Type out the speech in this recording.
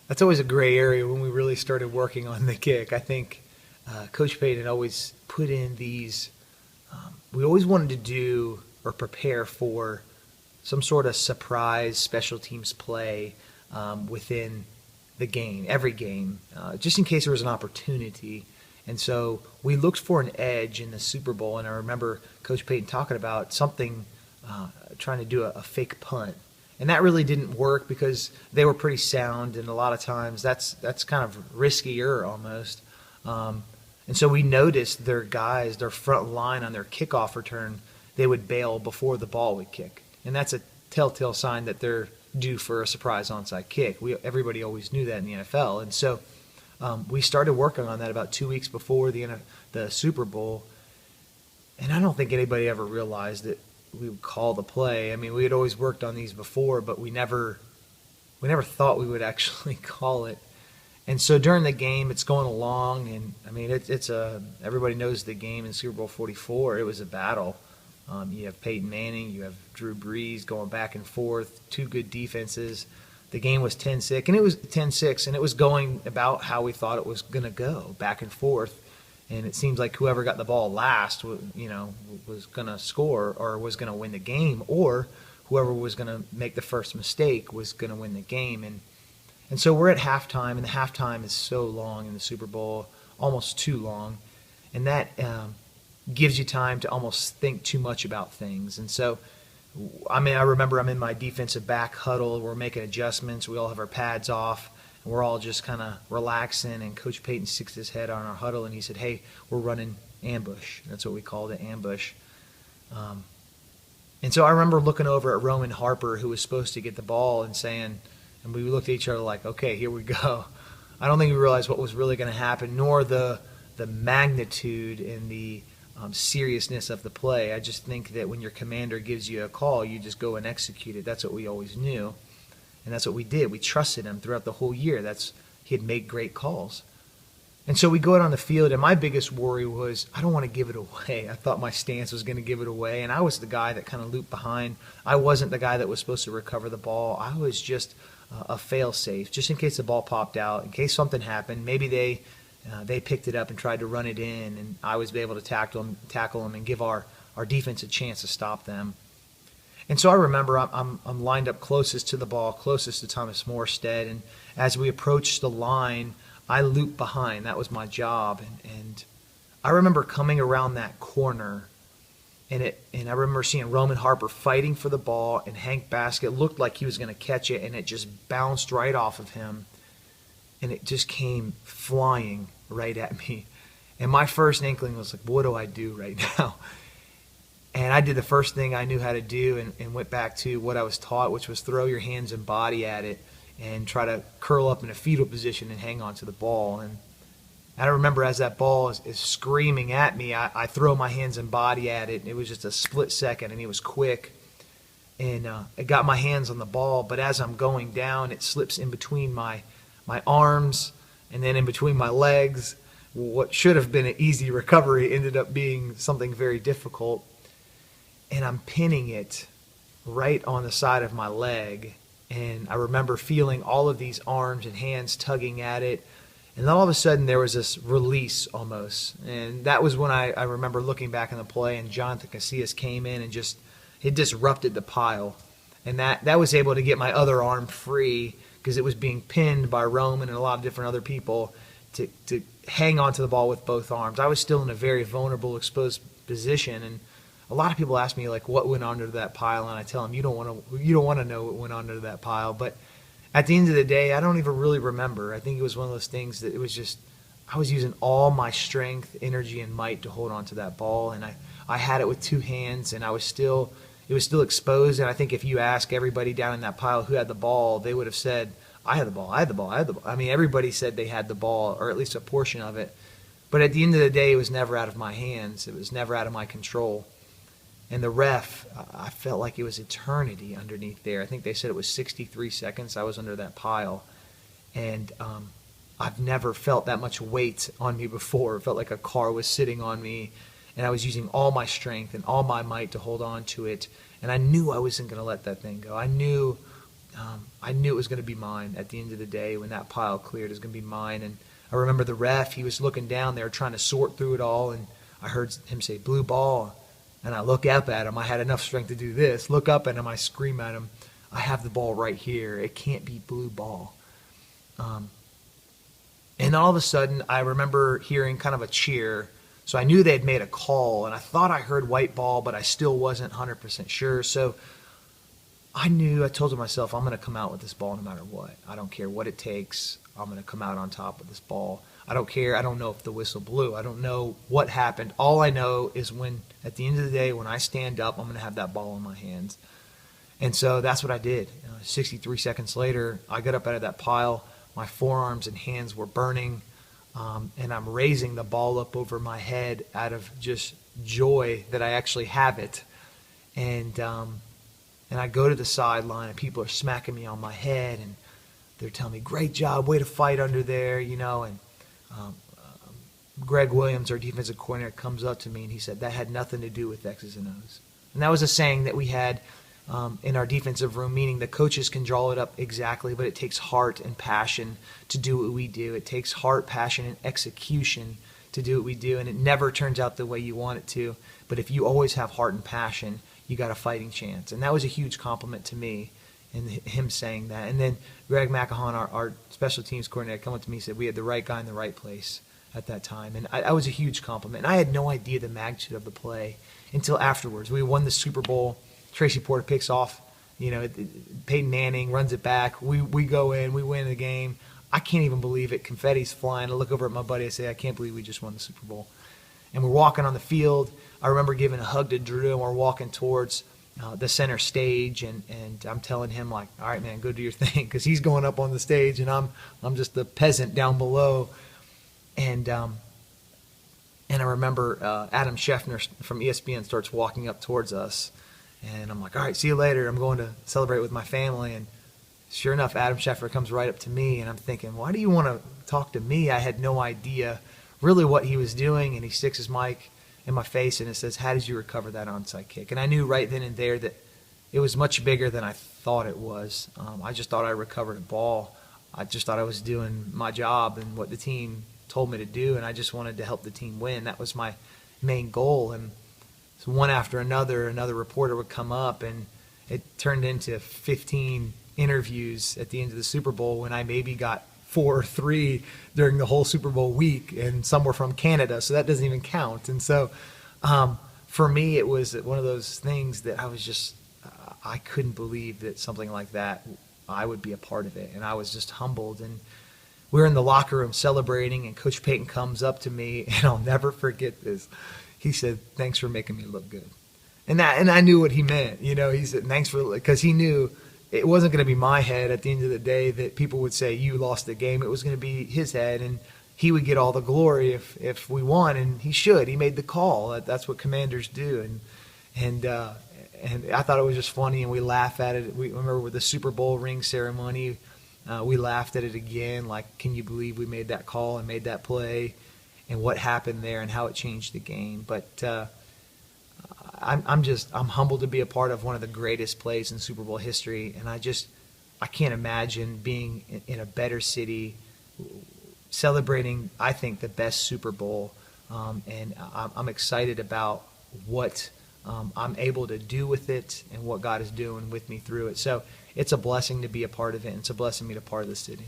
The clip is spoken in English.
That's always a gray area when we really started working on the kick. I think Coach Payton always put in these. We always wanted to do or prepare for some sort of surprise special teams play within the game, every game, just in case there was an opportunity. And so we looked for an edge in the Super Bowl, and I remember Coach Payton talking about something, trying to do a fake punt. And that really didn't work because they were pretty sound, and a lot of times that's kind of riskier almost. And so we noticed their guys, their front line on their kickoff return, they would bail before the ball would kick. And that's a telltale sign that they're due for a surprise onside kick. Everybody always knew that in the NFL. And so we started working on that about 2 weeks before the Super Bowl. And I don't think anybody ever realized that we would call the play. I mean, we had always worked on these before, but we never thought we would actually call it. And so during the game, it's going along, and I mean, everybody knows the game in Super Bowl 44. It was a battle. You have Peyton Manning, you have Drew Brees going back and forth, two good defenses. The game was 10-6, and it was 10-6, and it was going about how we thought it was going to go, back and forth. And it seems like whoever got the ball last, was going to score or was going to win the game, or whoever was going to make the first mistake was going to win the game. And so we're at halftime, and the halftime is so long in the Super Bowl, almost too long, and that gives you time to almost think too much about things. And so, I mean, I remember I'm in my defensive back huddle. We're making adjustments. We all have our pads off, and we're all just kind of relaxing. And Coach Payton sticks his head on our huddle, and he said, "Hey, we're running ambush." That's what we called it, ambush. And so I remember looking over at Roman Harper, who was supposed to get the ball, and saying, and we looked at each other like, okay, here we go. I don't think we realized what was really going to happen, nor the magnitude and the seriousness of the play. I just think that when your commander gives you a call, you just go and execute it. That's what we always knew, and that's what we did. We trusted him throughout the whole year. He had made great calls. And so we go out on the field, and my biggest worry was I don't want to give it away. I thought my stance was going to give it away, and I was the guy that kind of looped behind. I wasn't the guy that was supposed to recover the ball. I was just a fail-safe, just in case the ball popped out, in case something happened. Maybe they picked it up and tried to run it in, and I was able to tackle them and give our defense a chance to stop them. And so I remember I'm lined up closest to the ball, closest to Thomas Morstead, and as we approached the line, I looped behind. That was my job, and I remember coming around that corner, and I remember seeing Roman Harper fighting for the ball, and Hank Baskett looked like he was going to catch it, and it just bounced right off of him, and it just came flying right at me. And my first inkling was like, what do I do right now? And I did the first thing I knew how to do and went back to what I was taught, which was throw your hands and body at it and try to curl up in a fetal position and hang on to the ball. And I remember as that ball is screaming at me, I throw my hands and body at it. It was just a split second, and it was quick. And it got my hands on the ball, but as I'm going down, it slips in between my arms and then in between my legs. What should have been an easy recovery ended up being something very difficult. And I'm pinning it right on the side of my leg. And I remember feeling all of these arms and hands tugging at it. And then all of a sudden there was this release almost. And that was when I remember looking back in the play, and Jonathan Casillas came in and it disrupted the pile. And that was able to get my other arm free because it was being pinned by Roman and a lot of different other people to hang on to the ball with both arms. I was still in a very vulnerable, exposed position, and a lot of people ask me like what went under that pile, and I tell them you don't want to know what went under that pile. But at the end of the day, I don't even really remember. I think it was one of those things that it was just I was using all my strength, energy, and might to hold on to that ball, and I had it with two hands, and it was still exposed. And I think if you ask everybody down in that pile who had the ball, they would have said, I had the ball, I had the ball, I had the ball. I mean, everybody said they had the ball, or at least a portion of it. But at the end of the day, it was never out of my hands. It was never out of my control. And the ref, I felt like it was eternity underneath there. I think they said it was 63 seconds I was under that pile. And I've never felt that much weight on me before. It felt like a car was sitting on me, and I was using all my strength and all my might to hold on to it. And I knew I wasn't going to let that thing go. I knew I knew it was going to be mine at the end of the day. When that pile cleared, it was going to be mine. And I remember the ref, he was looking down there trying to sort through it all, and I heard him say, "Blue ball." And I look up at him. I had enough strength to do this. Look up at him. I scream at him, "I have the ball right here. It can't be blue ball." And all of a sudden, I remember hearing kind of a cheer. So I knew they had made a call, and I thought I heard white ball, but I still wasn't 100% sure. So I told myself, I'm going to come out with this ball no matter what. I don't care what it takes. I'm going to come out on top with this ball. I don't care. I don't know if the whistle blew. I don't know what happened. All I know is at the end of the day, when I stand up, I'm going to have that ball in my hands. And so that's what I did. 63 seconds later, I got up out of that pile. My forearms and hands were burning. And I'm raising the ball up over my head out of just joy that I actually have it. And I go to the sideline, and people are smacking me on my head, and they're telling me, "Great job, way to fight under there," And Greg Williams, our defensive coordinator, comes up to me, and he said, "That had nothing to do with X's and O's." And that was a saying that we had in our defensive room, meaning the coaches can draw it up exactly, but it takes heart and passion to do what we do. It takes heart, passion, and execution to do what we do, and it never turns out the way you want it to. But if you always have heart and passion, you got a fighting chance. And that was a huge compliment to me, and him saying that. And then Greg McElhawn, our special teams coordinator, come up to me and said we had the right guy in the right place at that time. And I was a huge compliment. And I had no idea the magnitude of the play until afterwards. We won the Super Bowl. Tracy Porter picks off, Peyton Manning runs it back. We go in, we win the game. I can't even believe it. Confetti's flying. I look over at my buddy. I say, "I can't believe we just won the Super Bowl." And we're walking on the field. I remember giving a hug to Drew, and we're walking towards the center stage, and I'm telling him, like, "All right, man, go do your thing," because he's going up on the stage, and I'm just the peasant down below. And I remember Adam Scheffner from ESPN starts walking up towards us, and I'm like, "All right, see you later. I'm going to celebrate with my family." And sure enough, Adam Scheffner comes right up to me, and I'm thinking, why do you want to talk to me? I had no idea really what he was doing, and he sticks his mic in my face, and it says, "How did you recover that onside kick?" And I knew right then and there that it was much bigger than I thought it was. I just thought I recovered a ball. I just thought I was doing my job and what the team told me to do, and I just wanted to help the team win. That was my main goal. And so one after another reporter would come up, and it turned into 15 interviews at the end of the Super Bowl, when I maybe got 4 or 3 during the whole Super Bowl week, and some were from Canada, so that doesn't even count. And so for me, it was one of those things that I was just, I couldn't believe that something like that, I would be a part of it, and I was just humbled. And we were in the locker room celebrating, and Coach Payton comes up to me, and I'll never forget this. He said, "Thanks for making me look good." And I knew what he meant. He said, "Thanks for," because he knew it wasn't going to be my head at the end of the day that people would say, "You lost the game." It was going to be his head, and he would get all the glory if we won, and he should. He made the call. That's what commanders do. And I thought it was just funny, and we laugh at it. We remember with the Super Bowl ring ceremony, we laughed at it again, like, can you believe we made that call and made that play, and what happened there and how it changed the game. But I'm humbled to be a part of one of the greatest plays in Super Bowl history, and I can't imagine being in a better city celebrating, I think, the best Super Bowl, and I'm excited about what I'm able to do with it and what God is doing with me through it. So it's a blessing to be a part of it, and it's a blessing to be a part of the city.